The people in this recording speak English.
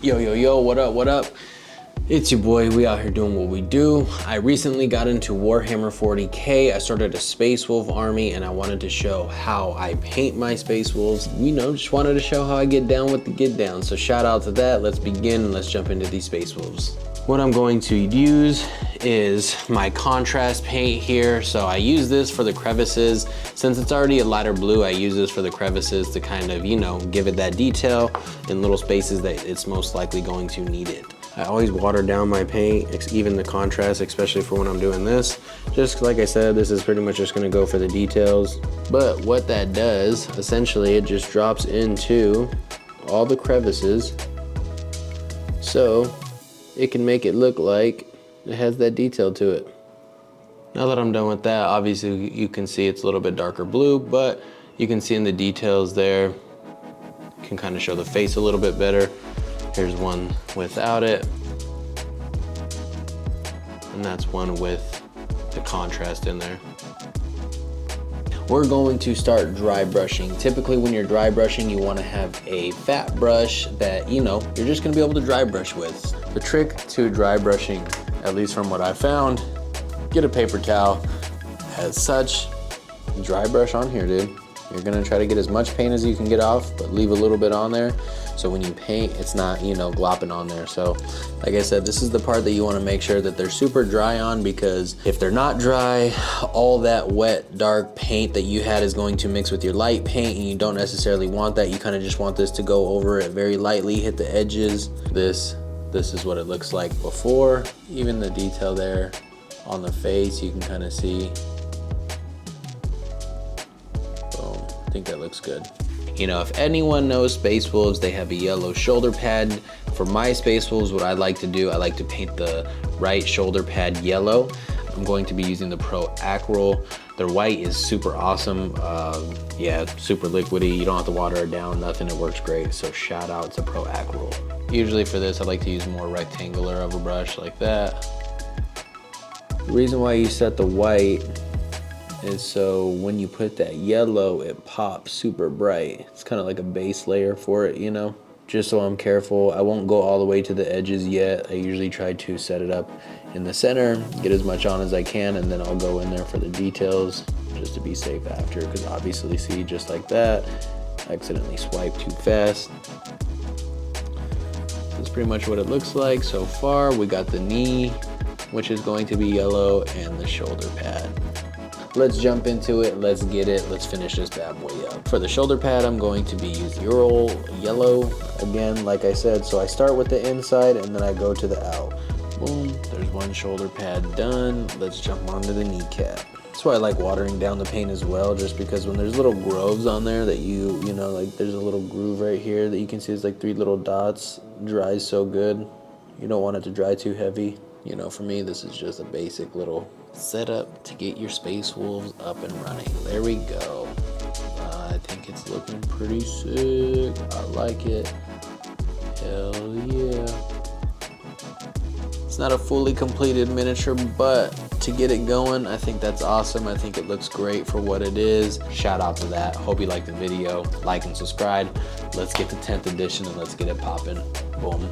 Yo, yo, yo, what up, what up? It's your boy, we out here doing what we do. I recently got into Warhammer 40k. I started a Space Wolf army and I wanted to show how I paint my Space Wolves. You know, just wanted to show how I get down with the get down. So shout out to that. Let's begin and let's jump into these Space Wolves. What I'm going to use is my contrast paint here. So I use this for the crevices. Since it's already a lighter blue, I use this for the crevices to kind of, you know, give it that detail in little spaces that it's most likely going to need it. I always water down my paint, even the contrast, especially for when I'm doing this. Just like I said, this is pretty much just gonna go for the details. But what that does, essentially, it just drops into all the crevices. So it can make it look like it has that detail to it. Now that I'm done with that, obviously you can see it's a little bit darker blue, but you can see in the details there, you can kind of show the face a little bit better. Here's one without it. And that's one with the contrast in there. We're going to start dry brushing. Typically when you're dry brushing, you want to have a fat brush that, you know, you're just gonna be able to dry brush with. The trick to dry brushing, at least from what I found, get a paper towel. As such, dry brush on here, dude. You're gonna try to get as much paint as you can get off, but leave a little bit on there. So when you paint, it's not, you know, glopping on there. So like I said, this is the part that you wanna make sure that they're super dry on, because if they're not dry, all that wet, dark paint that you had is going to mix with your light paint, and you don't necessarily want that. You kind of just want this to go over it very lightly, hit the edges. This is what it looks like before. Even the detail there on the face, you can kind of see. Boom, I think that looks good. You know, if anyone knows Space Wolves, they have a yellow shoulder pad. For my Space Wolves, what I like to do, I like to paint the right shoulder pad yellow. I'm going to be using the Pro Acryl. Their white is super awesome. Yeah, super liquidy. You don't have to water it down, nothing. It works great. So shout out to Pro Acryl. Usually for this, I like to use more rectangular of a brush like that. The reason why you set the white is so when you put that yellow, it pops super bright. It's kind of like a base layer for it, you know? Just so I'm careful, I won't go all the way to the edges yet. I usually try to set it up in the center, get as much on as I can, and then I'll go in there for the details just to be safe after, because obviously, see, just like that, I accidentally swiped too fast. That's pretty much what it looks like so far. We got the knee, which is going to be yellow, and the shoulder pad. Let's jump into it, let's get it, let's finish this bad boy up. For the shoulder pad, I'm going to be using Ural yellow, again, like I said, so I start with the inside and then I go to the out. Boom, there's one shoulder pad done. Let's jump onto the kneecap. That's why I like watering down the paint as well, just because when there's little grooves on there that you know, like there's a little groove right here that you can see, it's like 3 little dots, dries so good. You don't want it to dry too heavy. You know, for me, this is just a basic little setup to get your Space Wolves up and running. There we go. I think it's looking pretty sick. I like it. Hell yeah. It's not a fully completed miniature, but to get it going, I think that's awesome. I think it looks great for what it is. Shout out to that. Hope you liked the video. Like and subscribe. Let's get the 10th edition and let's get it popping. Boom.